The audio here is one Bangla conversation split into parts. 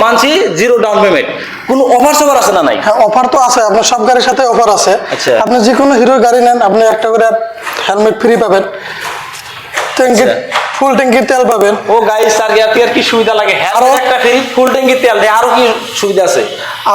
মানছি জিরো ডাউন পেমেন্ট, কোনো অফার সফার আছে না? নাই, হ্যাঁ অফার তো আছে, আপনার সব গাড়ির সাথে অফার আছে। আচ্ছা। আপনি যে কোনো হিরোর গাড়ি নেন, আপনি একটা করে হেলমেট ফ্রি পাবেন, ট্যাঙ্কি ফুল ট্যাঙ্কির তেল পাবেন। ও গাইস, আর কি সুবিধা লাগে? হেলমেট একটা ফ্রি, ফুল ট্যাঙ্কির তেল দেয়, আরো কি সুবিধা আছে?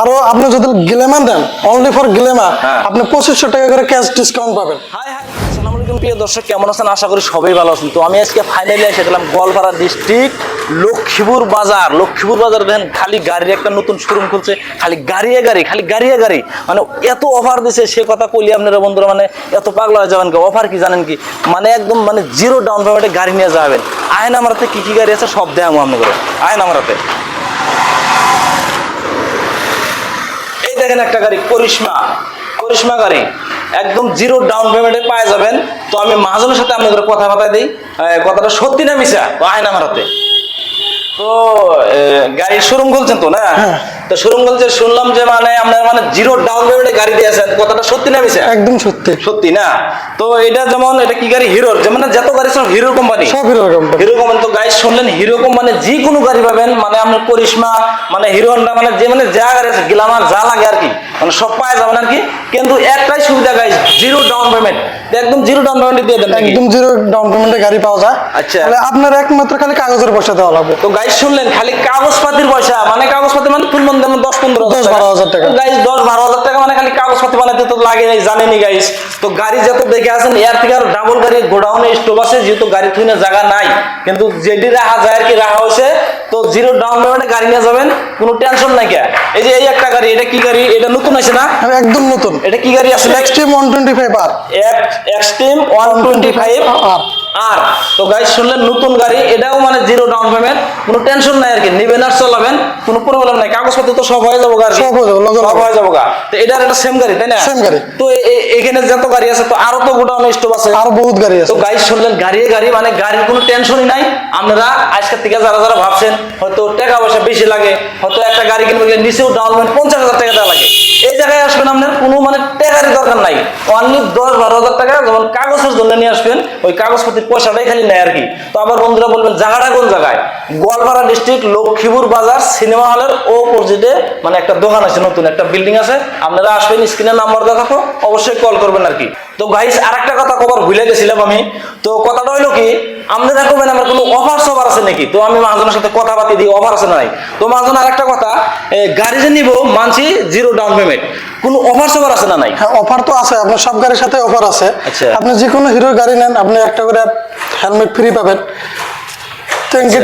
আরো আপনি যদি গ্ল্যামার দেন, অনলি ফর গ্ল্যামার, হ্যাঁ। আপনি 2500 টাকা করে ক্যাশ ডিসকাউন্ট পাবেন। হাই হাই, আসসালামু আলাইকুম প্রিয় দর্শক, কেমন আছেন? আশা করি সবাই ভালো আছেন। তো আমি আজকে ফাইনালি এসে গেলাম গোয়ালপাড়া ডিস্ট্রিক্ট লক্ষ্মীপুর বাজার। লক্ষ্মীপুর বাজার দেখেন, খালি গাড়ির একটা নতুন শোরুম খুলছে, খালি গাড়িয়ে গাড়ি, খালি গাড়িয়ে গাড়ি, মানে এত অফার দিছে সে কথা কইলি আপনারা বন্ধুরা, মানে এত পাগলা হয়ে যাবেন। অফার কি জানেন কি? মানে একদম মানে জিরো ডাউন পেমেন্টে গাড়ি নিয়ে যাবেন। আয়ন আমরাতে কি কি গাড়ি আছে সব দেয় আমি করে আয়ন আমরাতে। এই দেখেন একটা গাড়ি, করিশ্মা গাড়ি, একদম জিরো ডাউন পেমেন্টে পাওয়া যাবেন। তো আমি মহাজনের সাথে আপনাদের কথা দিই, কথাটা সত্যি না মিশা? তো আয়ন আমার হাতে। তো গাড়ির শোরুম খুলছেন তো না? তো শোরুম খুলছে, শুনলাম যে মানে আপনার মানে জিরো ডাউন পেমেন্টে গাড়ি দিয়েছেন, কথাটা সত্যি না মিশা? একদম সত্যি। সত্যি না? তো এটা যেমন এটা কি গাড়ি? হিরোর, যেমন যত গাড়ি সব হিরো কোম্পানি, সব হিরো কোম্পানি। Hero company. তো গাড়ি শুনলেন হিরো কোম্পানি যে কোনো গাড়ি পাবেন, মানে আপনার করিশ্মা, মানে হিরো হন্ডা, মানে যে মানে যা গাড়ি আছে গ্ল্যামার যা লাগে আর কি, মানে সব পাওয়া যাবেন আর কি। কিন্তু একটাই সুবিধা গাইস, জিরো ডাউন পেমেন্ট, একদম জিরো ডাউন পেমেন্ট দিয়ে দেন। একদম জিরো ডাউন পেমেন্টে গাড়ি পাওয়া যায়। আচ্ছা, তাহলে আপনার একমাত্র খালি কাগজের পয়সা দেওয়া লাগবে। তো গাইস শুনলেন, খালি কাগজপাতির পয়সা, মানে কাগজপাতি মানে ফুল মন 10-15 টাকা, গাইস 10-12 হাজার টাকা, মানে খালি কাগজপাতি বানাতে তো লাগে নাই, জানেনি গাইস। তো গাড়ি যত দেখে আছেন, এর থেকে আর ডাবল গাড়ি গোডাউনে স্টপ আছে, যেহেতু গাড়ি থুইনে জায়গা নাই, কিন্তু যেটি রাখা যায় আর কি রাখা হয়েছে। তো জিরো ডাউন পেমেন্টে গাড়ি নিয়ে যাবেন, কোনো টেনশন নাই। কে এই যে এই একটা গাড়ি, এটা কি গাড়ি? এটা নতুন আছে না? একদম নতুন। এটা কি গাড়ি আসলে? এক্সট্রিম 125 আর, এক্সট্রিম 125 আর। তো গাইস শুনলেন, নতুন গাড়ি, এটাও মানে জিরো ডাউন পেমেন্ট, কোনো টেনশন নাই আর কি, নিবেন আর চালাবেন, কোনো প্রবলেম নাই। কাগজপত্র তো সব হয়ে যাবো, সব হয়ে যাবো। তো এটার একটা সেম গাড়ি, তাই না? সেম গাড়ি। তো এখানে যত গাড়ি আছে, তো আরো তো গোডাউন স্টপ আছে, আরো বহুত গাড়ি আছে। তো গাইস শুনলেন, গাড়ি মানে গাড়ির কোনো টেনশনই নাই। আপনারা আজকের থেকে যারা যারা ভাবছেন হয়তো টাকা পয়সা বেশি লাগে, হয়তো একটা গাড়ি কিনতে গেলে নিচেও ডাউন পেমেন্ট 50,000 টাকা দেওয়া লাগে, এই জায়গায় আসবেন আপনার কোনো মানে টাকারই দরকার নাই। অনলি 10-12 হাজার টাকা যেমন কাগজের জন্য নিয়ে আসবেন, ওই কাগজপত্রের পয়সাটাই খালি নেয় আর কি। তো আবার বন্ধুরা বলবেন জায়গাটা কোন জায়গায়? গোয়ালপাড়া ডিস্ট্রিক্ট লক্ষ্মীপুর বাজার সিনেমা হলের অপোজিটে মানে একটা দোকান আছে, নতুন একটা বিল্ডিং আছে। আপনারা আসবেন, স্ক্রিনে নাম্বার দেখা তো অবশ্যই কল করবেন আর কি। তো গাইস আরেকটা কথা কবার ভুলে গেছিলাম আমি। তো কথাটা হইলো কি, আপনারা কবেন আমার কোনো অফার সফার আছে নাকি? তো আমি মহাজনের সাথে কথা বাতি দিই, অফার আছে না নাই? তো মহাজন আরেকটা কথা, গাড়ি যে নিবো মানছি জিরো ডাউন পেমেন্ট, কোনো অফার সফার আছে না নাই? হ্যাঁ অফার তো আছে, আপনার সব গাড়ির সাথে অফার আছে। আচ্ছা। আপনি যে কোনো হিরোর গাড়ি নেন, আপনি একটা করে হেলমেট ফ্রি পাবেন, ট্যাঙ্কি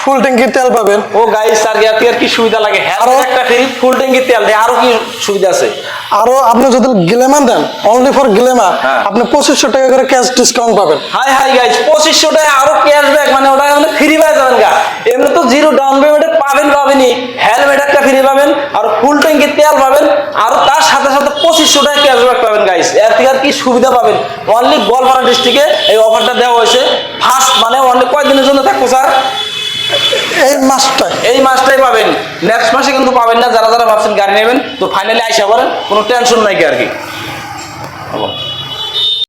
ফুল ট্যাঙ্কির তেল পাবেন। ও গাইস, আর কি সুবিধা লাগে? হেলমেট একটা ফ্রি, ফুল ট্যাঙ্কির তেল দেয়, আরো কি সুবিধা আছে? আরো আপনি যদি গ্ল্যামার দেন, অনলি ফর গ্ল্যামার, হ্যাঁ, আপনি 2500 টাকা করে ক্যাশ ডিসকাউন্ট পাবেন। হাই হাই গাইস, 2500 টাকা আরো ক্যাশব্যাক, মানে ওটা মানে ফ্রি পাই যাবেন গা। এমনি তো জিরো ডাউন পেমেন্টে পাবেনই, হেলমেট একটা ফ্রি পাবেন, আর ফুল ট্যাঙ্কির তেল পাবেন, আর তার সাথে সাথে 2500 টাকা ক্যাশব্যাক পাবেন গাইস। এর থেকে আর কি সুবিধা পাবেন? অনলি গোয়ালপাড়া ডিস্ট্রিক্টে এই অফারটা দেওয়া হয়েছে ফার্স্ট, মানে অনলি কয়দিনের জন্য থাকবো স্যার? এই মাসটাই পাবেন, নেক্সট মাসে কিন্তু পাবেন না। যারা যারা ভাবছেন গাড়ি নেবেন, তো ফাইনালি আইসা পারেন, কোনো টেনশন নাই কি আর কি।